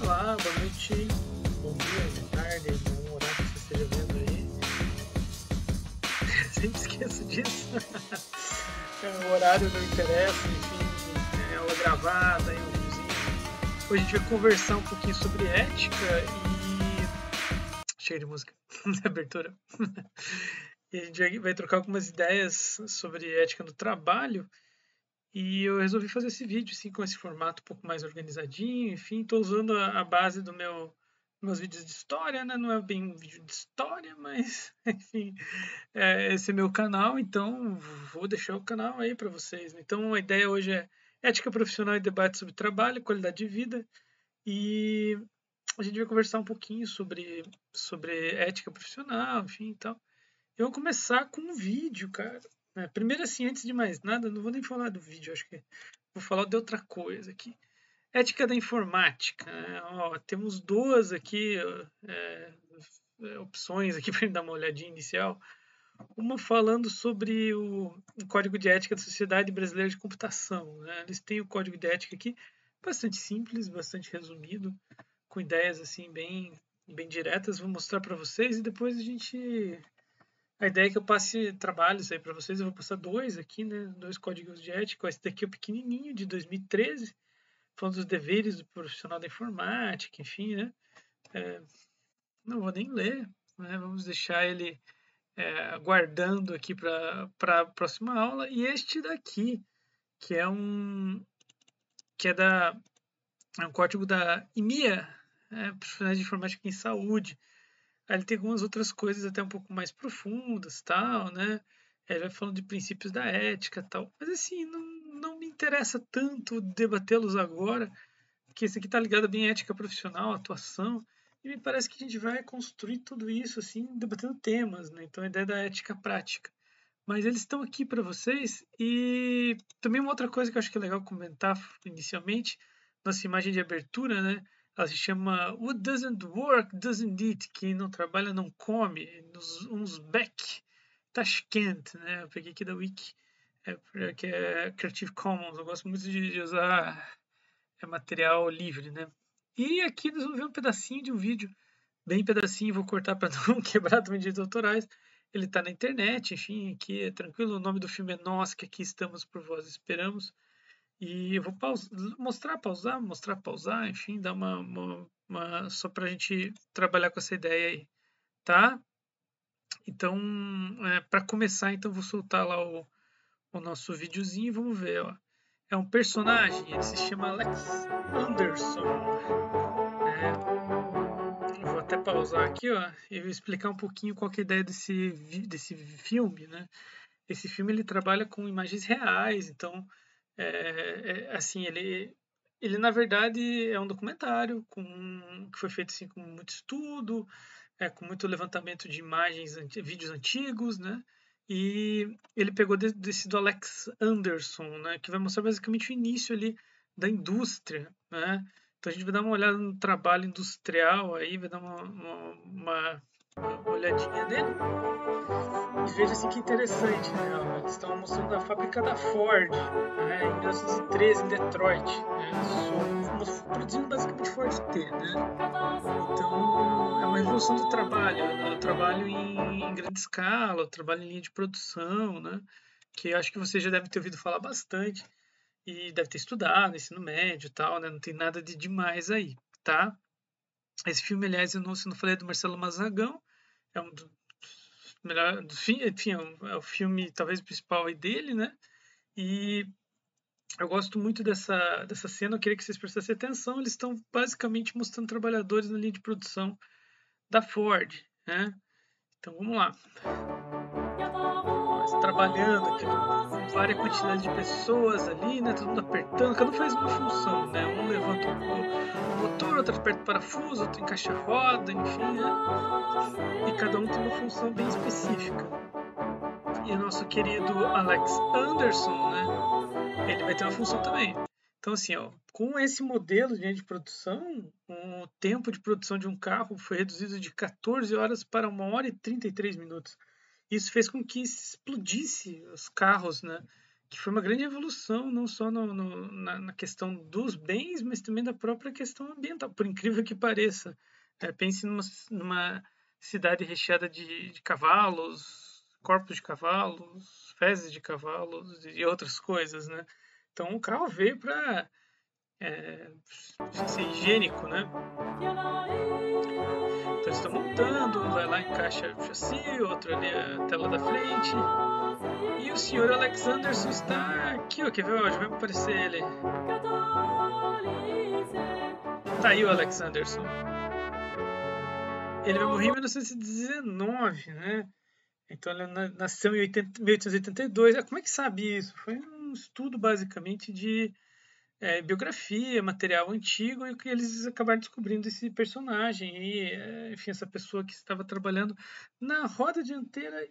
Olá, boa noite, bom dia, boa tarde, bom horário que você esteja vendo aí. Sempre esqueço disso. O horário não interessa, enfim, é aula gravada, um videozinho. Hoje a gente vai conversar um pouquinho sobre ética e... Cheio de música, de abertura. E a gente vai trocar algumas ideias sobre ética no trabalho. E eu resolvi fazer esse vídeo assim, com esse formato um pouco mais organizadinho. Enfim, estou usando a base meus vídeos de história, né? Não é bem um vídeo de história, mas enfim, esse é meu canal, então vou deixar o canal aí para vocês, né? Então a ideia hoje é ética profissional e debate sobre trabalho, qualidade de vida, e a gente vai conversar um pouquinho sobre ética profissional, enfim, e tal. Eu vou começar com um vídeo, cara. Primeiro, assim, antes de mais nada, não vou nem falar do vídeo, acho que vou falar de outra coisa aqui. Ética da informática. Ó, temos duas aqui opções aqui para dar uma olhadinha inicial. Uma falando sobre o Código de Ética da Sociedade Brasileira de Computação, né? Eles têm o código de ética aqui, bastante simples, bastante resumido, com ideias assim bem diretas. Vou mostrar para vocês e depois a ideia é que eu passe trabalhos aí para vocês. Eu vou passar dois aqui, né? Dois códigos de ética. Esse daqui é o pequenininho, de 2013, falando dos deveres do profissional da informática, enfim, né? Não vou nem ler, né? Vamos deixar ele aguardando aqui para a próxima aula. E este daqui, que é é um código da IMIA, Profissionais de Informática em Saúde. Aí ele tem algumas outras coisas até um pouco mais profundas, tal, né? Ele vai falando de princípios da ética, tal. Mas assim, não me interessa tanto debatê-los agora, porque esse aqui está ligado bem à ética profissional, atuação, e me parece que a gente vai construir tudo isso assim, debatendo temas, né? Então a ideia da ética prática. Mas eles estão aqui para vocês, e também uma outra coisa que eu acho que é legal comentar inicialmente, nossa imagem de abertura, né? Ela se chama What Doesn't Work Doesn't Eat, quem não trabalha não come, nos Uzbek, Tashkent, né? Eu peguei aqui da Wiki, que é Creative Commons, eu gosto muito de usar material livre, né? E aqui nós vamos ver um pedacinho de um vídeo, bem pedacinho, vou cortar para não quebrar também direitos autorais. Ele está na internet, enfim, aqui é tranquilo. O nome do filme é Nós, que aqui estamos por vós esperamos. E eu vou mostrar, pausar, enfim, dar só para a gente trabalhar com essa ideia aí, tá? Então, para começar, então vou soltar lá o nosso videozinho e vamos ver, ó. É um personagem, ele se chama Alex Anderson, né? Vou até pausar aqui, ó, e vou explicar um pouquinho qual que é a ideia desse filme, né? Esse filme ele trabalha com imagens reais, então, assim, ele na verdade é um documentário que foi feito assim com muito estudo, com muito levantamento de imagens, vídeos antigos, né? E ele pegou desse do Alex Anderson, né? Que vai mostrar basicamente o início ali da indústria, né? Então a gente vai dar uma olhada no trabalho industrial aí, vai dar uma olhadinha nele. E veja assim que interessante, né? Eles estão mostrando a fábrica da Ford, né? Em 1913 em Detroit, né? Produzindo basicamente Ford T, né? Então é uma evolução do trabalho, né? O trabalho em grande escala, o trabalho em linha de produção, né? Que eu acho que você já deve ter ouvido falar bastante e deve ter estudado ensino médio e tal, né? Não tem nada de demais aí, tá? Esse filme, aliás, se não falei, é do Marcelo Mazagão, é um dos melhores, enfim, é o filme talvez principal aí dele, né? E eu gosto muito dessa cena, eu queria que vocês prestassem atenção, eles estão basicamente mostrando trabalhadores na linha de produção da Ford, né? Então vamos lá. Eles trabalhando, várias quantidades de pessoas ali, né? Todo mundo apertando, cada um faz uma função, né? Um levanta o motor, outro aperta o parafuso, outro encaixa a roda, enfim, né? E cada um tem uma função bem específica. E o nosso querido Alex Anderson, né? Ele vai ter uma função também. Então, assim, ó, com esse modelo de produção, o tempo de produção de um carro foi reduzido de 14 horas para 1 hora e 33 minutos. Isso fez com que explodisse os carros, né? Que foi uma grande evolução, não só na questão dos bens, mas também da própria questão ambiental, por incrível que pareça. Pense numa cidade recheada de cavalos, corpos de cavalos, fezes de cavalos e outras coisas, né? Então o carro veio para ser higiênico, né? Então eles estão montando, um vai lá, encaixa o chassi, outro ali a tela da frente. E o senhor Alex Anderson está aqui, ó, quer ver? Ó, já vai aparecer ele. Tá aí o Alex Anderson. Ele vai morrer em 1919, né? Então ele nasceu em 1882. Como é que sabe isso? Foi um estudo basicamente de biografia, material antigo, e que eles acabaram descobrindo esse personagem e, enfim, essa pessoa que estava trabalhando na roda dianteira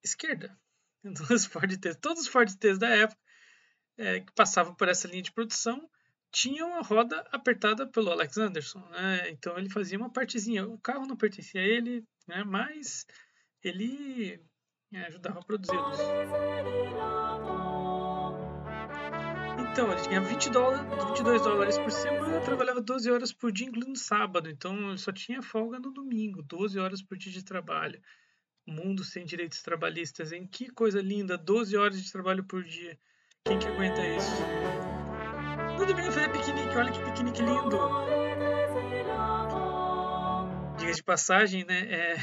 esquerda dos Ford T. Todos os Ford T da época que passavam por essa linha de produção tinham a roda apertada pelo Alex Anderson, né? Então ele fazia uma partezinha. O carro não pertencia a ele, né? Mas ele ajudava a produzi-los. Então, ele tinha 22 dólares por semana, trabalhava 12 horas por dia, incluindo sábado. Então, só tinha folga no domingo, 12 horas por dia de trabalho. Mundo sem direitos trabalhistas, hein? Que coisa linda, 12 horas de trabalho por dia. Quem que aguenta isso? No domingo fazer piquenique, olha que piquenique lindo. Diga de passagem, né?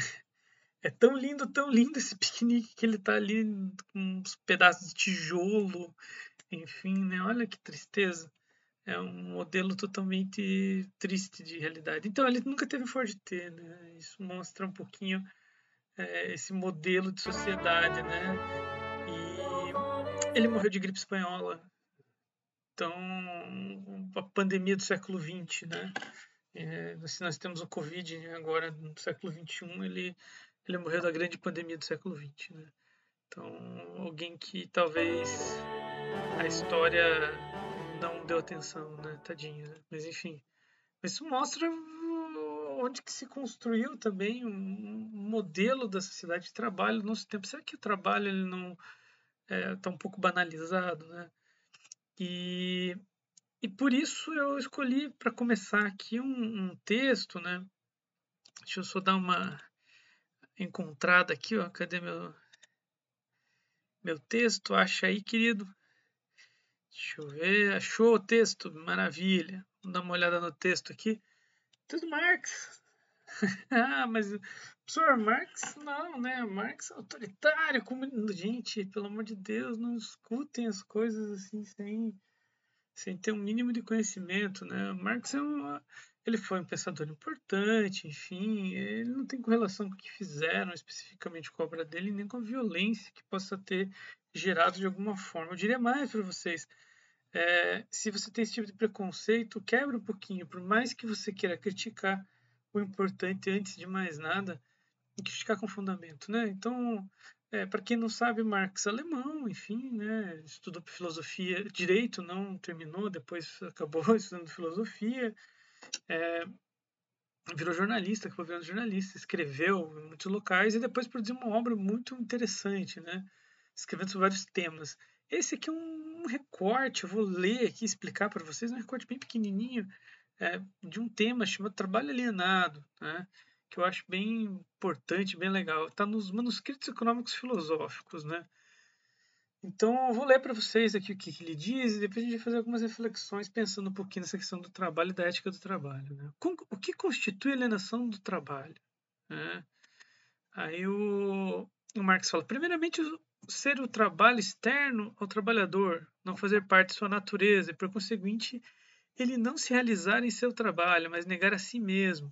É tão lindo esse piquenique que ele tá ali com uns pedaços de tijolo, enfim, né? Olha que tristeza. É um modelo totalmente triste de realidade. Então, ele nunca teve Ford T, né? Isso mostra um pouquinho esse modelo de sociedade, né? E ele morreu de gripe espanhola. Então, a pandemia do século XX, né? Se nós temos o Covid agora no século XXI, ele morreu da grande pandemia do século XX, né? Então, alguém que talvez a história não deu atenção, né? Tadinho, né? Mas enfim. Isso mostra onde que se construiu também um modelo da sociedade de trabalho no nosso tempo. Será que o trabalho ele não está um pouco banalizado, né? E por isso eu escolhi para começar aqui um texto, né? Deixa eu só dar uma encontrada aqui, ó. Cadê meu texto? Acha aí, querido? Deixa eu ver. Achou o texto? Maravilha. Vamos dar uma olhada no texto aqui. Tudo Marx. Ah, mas o professor Marx, não, né? Marx é autoritário, gente, pelo amor de Deus, não escutem as coisas assim sem ter um mínimo de conhecimento, né? Marx ele foi um pensador importante, enfim, ele não tem correlação com o que fizeram especificamente com a obra dele, nem com a violência que possa ter gerado de alguma forma. Eu diria mais para vocês, se você tem esse tipo de preconceito, quebra um pouquinho, por mais que você queira criticar, o importante, antes de mais nada, é criticar com fundamento, né? Então, para quem não sabe, Marx é alemão, enfim, né? Estudou filosofia, direito, não terminou, depois acabou estudando filosofia, virou jornalista, acabou virando jornalista, escreveu em muitos locais e depois produziu uma obra muito interessante, né? Escrevendo sobre vários temas. Esse aqui é um recorte, eu vou ler aqui, explicar para vocês, um recorte bem pequenininho de um tema chamado trabalho alienado, né? Que eu acho bem importante, bem legal. Está nos manuscritos econômicos filosóficos, né? Então, eu vou ler para vocês aqui o que ele diz e depois a gente vai fazer algumas reflexões pensando um pouquinho nessa questão do trabalho e da ética do trabalho. Né? O que constitui alienação do trabalho? Né? Aí o Marx fala, primeiramente, ser o trabalho externo ao trabalhador, não fazer parte de sua natureza e, por conseguinte, ele não se realizar em seu trabalho, mas negar a si mesmo,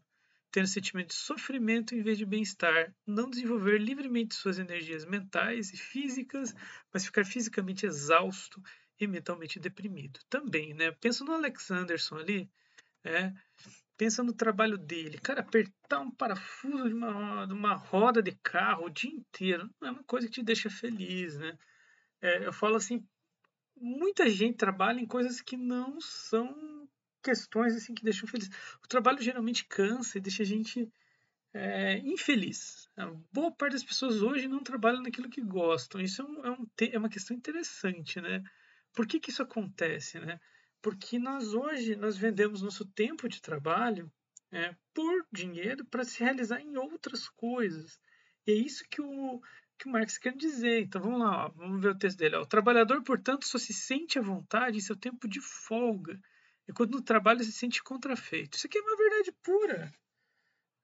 ter um sentimento de sofrimento em vez de bem-estar, não desenvolver livremente suas energias mentais e físicas, mas ficar fisicamente exausto e mentalmente deprimido. Também, né? Penso no Alex Anderson ali, né? pensa no trabalho dele. Cara, apertar um parafuso de uma roda de carro o dia inteiro não é uma coisa que te deixa feliz, né? Eu falo assim, muita gente trabalha em coisas que não são questões assim que deixam feliz. O trabalho geralmente cansa e deixa a gente infeliz. A boa parte das pessoas hoje não trabalham naquilo que gostam. Isso é uma questão interessante, né? Por que que isso acontece, né? Porque nós hoje nós vendemos nosso tempo de trabalho por dinheiro para se realizar em outras coisas. E é isso que o Marx quer dizer. Então vamos lá, ó, vamos ver o texto dele. Ó. O trabalhador, portanto, só se sente à vontade em seu tempo de folga, enquanto no trabalho se sente contrafeito. Isso aqui é uma verdade pura.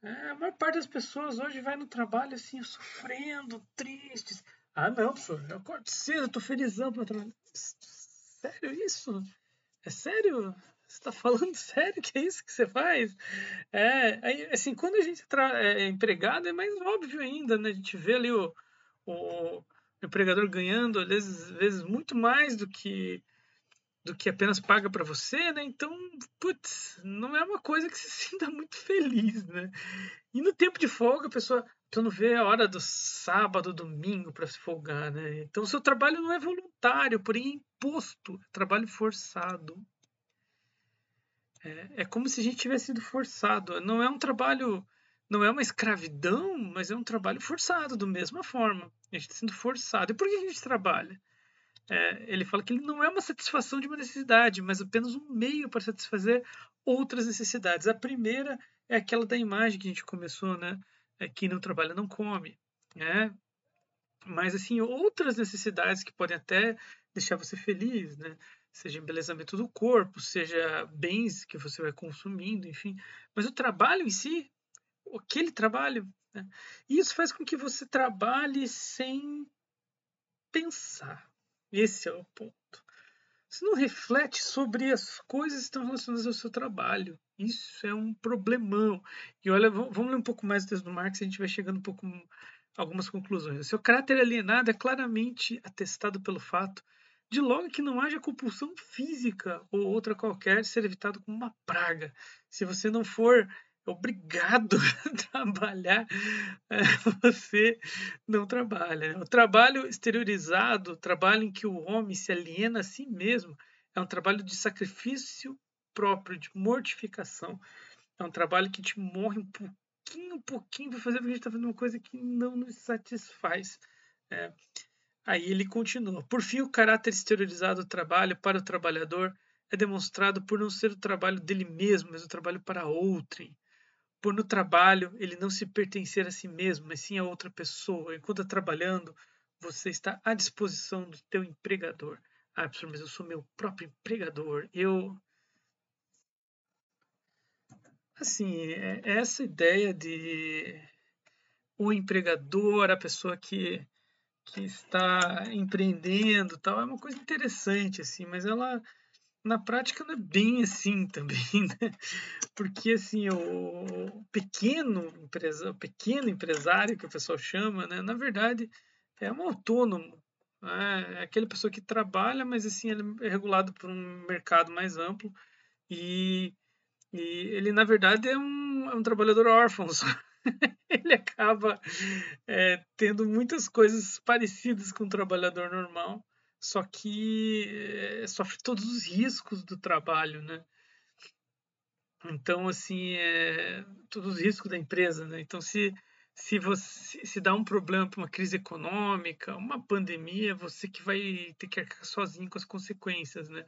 A maior parte das pessoas hoje vai no trabalho assim, sofrendo, tristes. Ah, não, professor, eu acordo cedo, eu tô felizão para trabalhar. Sério isso? É sério? Você está falando sério que é isso que você faz? Assim, quando a gente é empregado é mais óbvio ainda, né? A gente vê ali o empregador ganhando, às vezes muito mais do que apenas paga para você, né? Então, putz, não é uma coisa que se sinta muito feliz, né? E no tempo de folga, a pessoa não vê a hora do sábado, domingo para se folgar, né? Então, o seu trabalho não é voluntário, porém é imposto, é trabalho forçado. É como se a gente tivesse sido forçado. Não é um trabalho, não é uma escravidão, mas é um trabalho forçado, da mesma forma. A gente está sendo forçado. E por que a gente trabalha? Ele fala que ele não é uma satisfação de uma necessidade, mas apenas um meio para satisfazer outras necessidades. A primeira é aquela da imagem que a gente começou, né? Quem não trabalha não come, né? Mas assim, outras necessidades que podem até deixar você feliz, né? Seja embelezamento do corpo, seja bens que você vai consumindo, enfim. Mas o trabalho em si, aquele trabalho, né? Isso faz com que você trabalhe sem pensar. Esse é o ponto. Você não reflete sobre as coisas que estão relacionadas ao seu trabalho. Isso é um problemão. E olha, vamos ler um pouco mais do texto do Marx e a gente vai chegando um pouco a algumas conclusões. O seu caráter alienado é claramente atestado pelo fato de logo que não haja compulsão física ou outra qualquer ser evitado como uma praga. Se você não for obrigado a trabalhar, você não trabalha. O trabalho exteriorizado, o trabalho em que o homem se aliena a si mesmo, é um trabalho de sacrifício próprio, de mortificação. É um trabalho que te morre um pouquinho, para fazer porque a gente está fazendo uma coisa que não nos satisfaz. É. Aí ele continua. Por fim, o caráter exteriorizado do trabalho para o trabalhador é demonstrado por não ser o trabalho dele mesmo, mas o trabalho para outrem. Por no trabalho ele não se pertencer a si mesmo, mas sim a outra pessoa. Enquanto está trabalhando, você está à disposição do teu empregador. Ah, professor, mas eu sou meu próprio empregador. Assim, essa ideia de o empregador, a pessoa que está empreendendo, tal, é uma coisa interessante, assim, mas ela na prática não é bem assim também, né? Porque assim, o pequeno empresário que o pessoal chama, né, na verdade é um autônomo, né? É aquela pessoa que trabalha, mas assim ele é regulado por um mercado mais amplo e, e ele na verdade é um trabalhador órfão. Ele acaba tendo muitas coisas parecidas com um trabalhador normal, só que sofre todos os riscos do trabalho, né? Então, assim, todos os riscos da empresa, né? Então, se você se dá um problema para uma crise econômica, uma pandemia, você que vai ter que arcar sozinho com as consequências, né?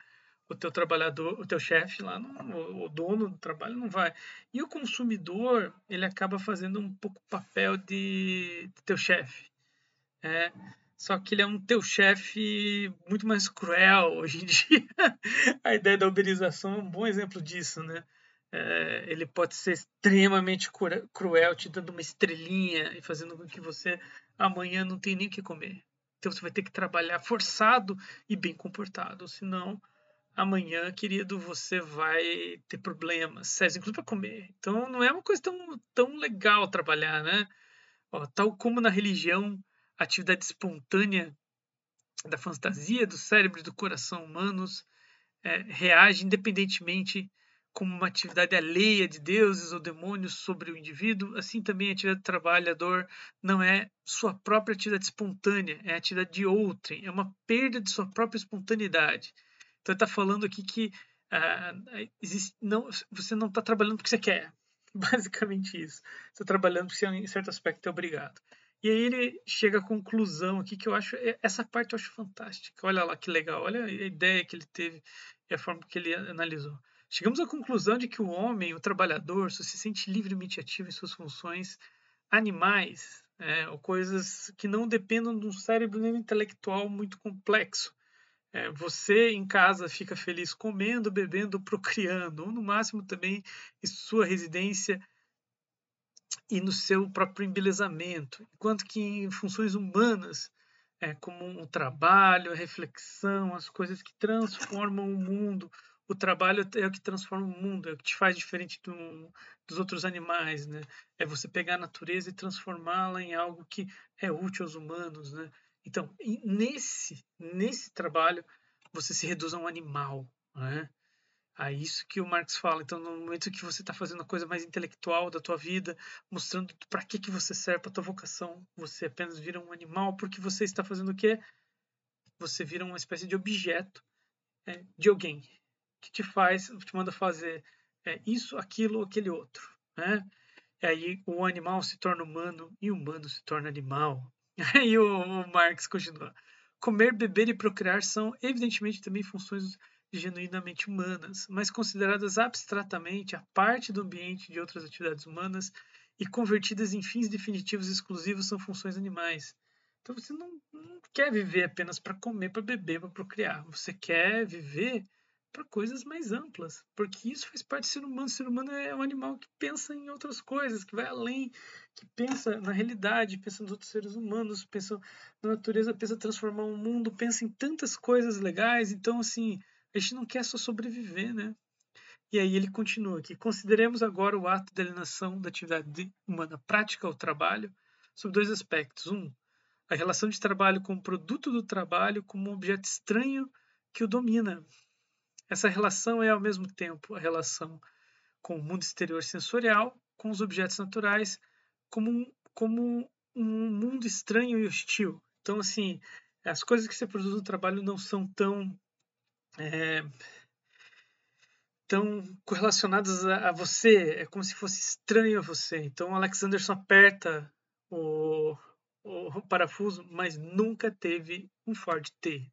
O teu trabalhador, o teu chefe lá, o dono do trabalho não vai. E o consumidor, ele acaba fazendo um pouco o papel de teu chefe, né? Só que ele é um teu chefe muito mais cruel hoje em dia. A ideia da uberização é um bom exemplo disso, né? Ele pode ser extremamente cruel, te dando uma estrelinha e fazendo com que você amanhã não tenha nem o que comer. Então você vai ter que trabalhar forçado e bem comportado, senão amanhã, querido, você vai ter problemas sérios, inclusive para comer. Então não é uma coisa tão legal trabalhar, né? Ó, tal como na religião, a atividade espontânea da fantasia, do cérebro e do coração humanos reage independentemente como uma atividade alheia de deuses ou demônios sobre o indivíduo, assim também a atividade do trabalhador não é sua própria atividade espontânea, é a atividade de outrem, é uma perda de sua própria espontaneidade. Então, ele está falando aqui que você não está trabalhando porque você quer, basicamente isso. Você está trabalhando porque você, em certo aspecto, é obrigado. E aí ele chega à conclusão aqui que eu acho, essa parte eu acho fantástica. Olha lá que legal, olha a ideia que ele teve e a forma que ele analisou. Chegamos à conclusão de que o homem, o trabalhador, só se sente livremente ativo em suas funções animais, ou coisas que não dependam de um cérebro intelectual muito complexo. Você em casa fica feliz comendo, bebendo, procriando, ou no máximo também em sua residência e no seu próprio embelezamento, enquanto que em funções humanas, como o trabalho, a reflexão, as coisas que transformam o mundo, o trabalho é o que transforma o mundo, é o que te faz diferente dos outros animais, né? É você pegar a natureza e transformá-la em algo que é útil aos humanos, né? Então, nesse trabalho, você se reduz a um animal, né? É isso que o Marx fala. Então, no momento que você está fazendo a coisa mais intelectual da tua vida, mostrando para que você serve, para tua vocação, você apenas vira um animal, porque você está fazendo o quê? Você vira uma espécie de objeto de alguém que te manda fazer isso, aquilo, aquele outro, né? E aí o animal se torna humano e o humano se torna animal. Aí o Marx continua. Comer, beber e procriar são, evidentemente, também funções genuinamente humanas, mas consideradas abstratamente a parte do ambiente de outras atividades humanas e convertidas em fins definitivos e exclusivos são funções animais. Então você não quer viver apenas para comer, para beber, para procriar. Você quer viver para coisas mais amplas, porque isso faz parte do ser humano. O ser humano é um animal que pensa em outras coisas, que vai além, que pensa na realidade, pensa nos outros seres humanos, pensa na natureza, pensa em transformar o mundo, pensa em tantas coisas legais. Então, assim, a gente não quer só sobreviver, né? E aí ele continua aqui. Consideremos agora o ato de alienação da atividade humana prática ao trabalho sob dois aspectos. A relação de trabalho com o produto do trabalho como um objeto estranho que o domina. Essa relação é, ao mesmo tempo, a relação com o mundo exterior sensorial, com os objetos naturais, como um mundo estranho e hostil. Então, assim, as coisas que você produz no trabalho não são tão correlacionadas a você, é como se fosse estranho a você. Então, o Alexanderson aperta o, o parafuso, mas nunca teve um Ford T.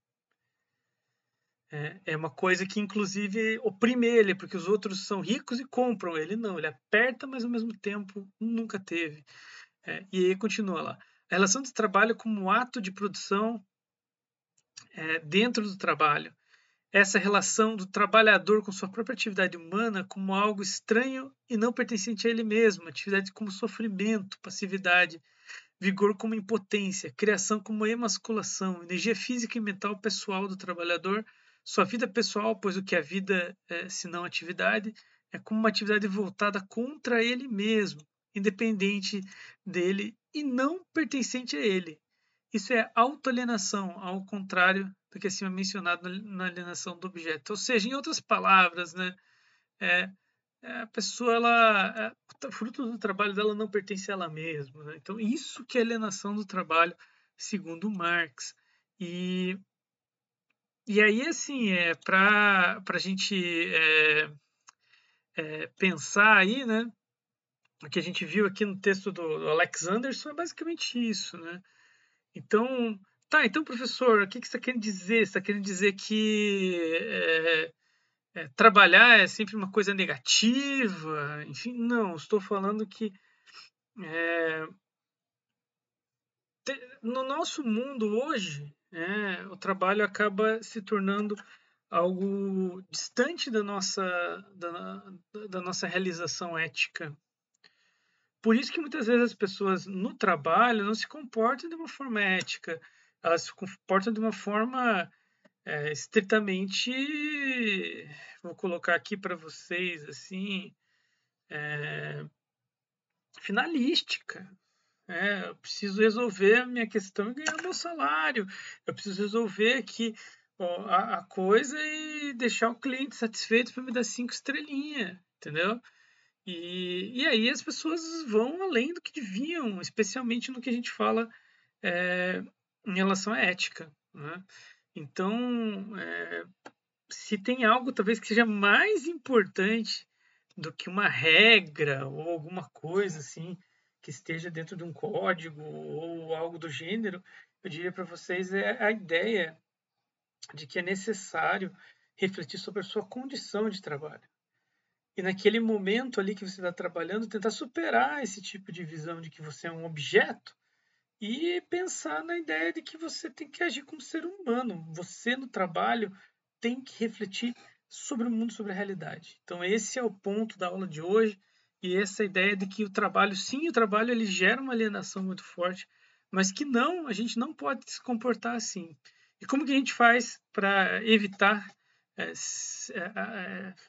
É uma coisa que, inclusive, oprime ele, porque os outros são ricos e compram. Ele não, ele aperta, mas ao mesmo tempo nunca teve. E aí continua lá. A relação de trabalho como um ato de produção dentro do trabalho. Essa relação do trabalhador com sua própria atividade humana como algo estranho e não pertencente a ele mesmo. Atividade como sofrimento, passividade, vigor como impotência, criação como emasculação, energia física e mental pessoal do trabalhador, sua vida pessoal, pois o que a vida é, se não atividade, é como uma atividade voltada contra ele mesmo, independente dele e não pertencente a ele. Isso é autoalienação, ao contrário do que acima mencionado na alienação do objeto. Ou seja, em outras palavras, né, é, a pessoa, o fruto do trabalho dela não pertence a ela mesma. Né? Então, isso que é alienação do trabalho, segundo Marx. E aí, assim, para a gente pensar aí, né, o que a gente viu aqui no texto do Alex Anderson é basicamente isso, né? Então, então, professor, o que você está querendo dizer? Você está querendo dizer que trabalhar é sempre uma coisa negativa? Enfim, não, estou falando que no nosso mundo hoje, o trabalho acaba se tornando algo distante da nossa realização ética. Por isso que muitas vezes as pessoas no trabalho não se comportam de uma forma ética, elas se comportam de uma forma estritamente, vou colocar aqui para vocês assim, finalística. Eu preciso resolver a minha questão e ganhar meu salário. Eu preciso resolver que a coisa e deixar o cliente satisfeito para me dar 5 estrelinhas, entendeu? E aí as pessoas vão além do que deviam, especialmente no que a gente fala em relação à ética, né? Então, se tem algo talvez que seja mais importante do que uma regra ou alguma coisa assim que esteja dentro de um código ou algo do gênero, eu diria para vocês é a ideia de que é necessário refletir sobre a sua condição de trabalho. E naquele momento ali que você está trabalhando, tentar superar esse tipo de visão de que você é um objeto e pensar na ideia de que você tem que agir como ser humano. Você no trabalho tem que refletir sobre o mundo, sobre a realidade. Então esse é o ponto da aula de hoje e essa ideia de que o trabalho, sim, o trabalho ele gera uma alienação muito forte, mas que não, a gente não pode se comportar assim. E como que a gente faz para evitar,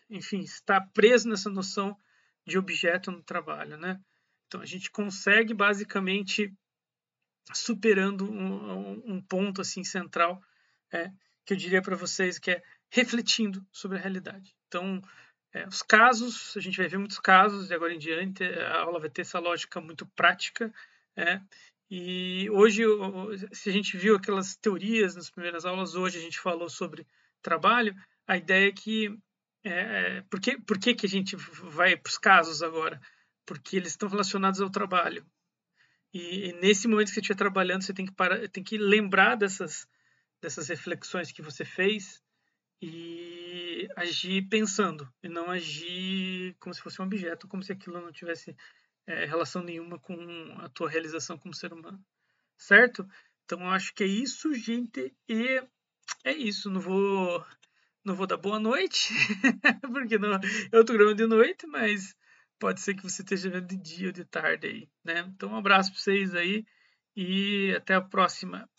enfim, estar preso nessa noção de objeto no trabalho, né? Então a gente consegue basicamente superando um ponto assim central que eu diria para vocês que é refletindo sobre a realidade. Então, os casos, a gente vai ver muitos casos de agora em diante, a aula vai ter essa lógica muito prática, e hoje, se a gente viu aquelas teorias nas primeiras aulas, hoje a gente falou sobre trabalho, a ideia é que, por que a gente vai para os casos agora? Porque eles estão relacionados ao trabalho. E nesse momento que você estiver trabalhando, você tem que parar, tem que lembrar dessas reflexões que você fez e agir pensando, e não agir como se fosse um objeto, como se aquilo não tivesse relação nenhuma com a tua realização como ser humano, certo? Então eu acho que é isso, gente, e é isso. Não vou dar boa noite, porque não, eu tô gravando de noite, mas pode ser que você esteja vendo de dia ou de tarde aí, né? Então um abraço para vocês aí e até a próxima.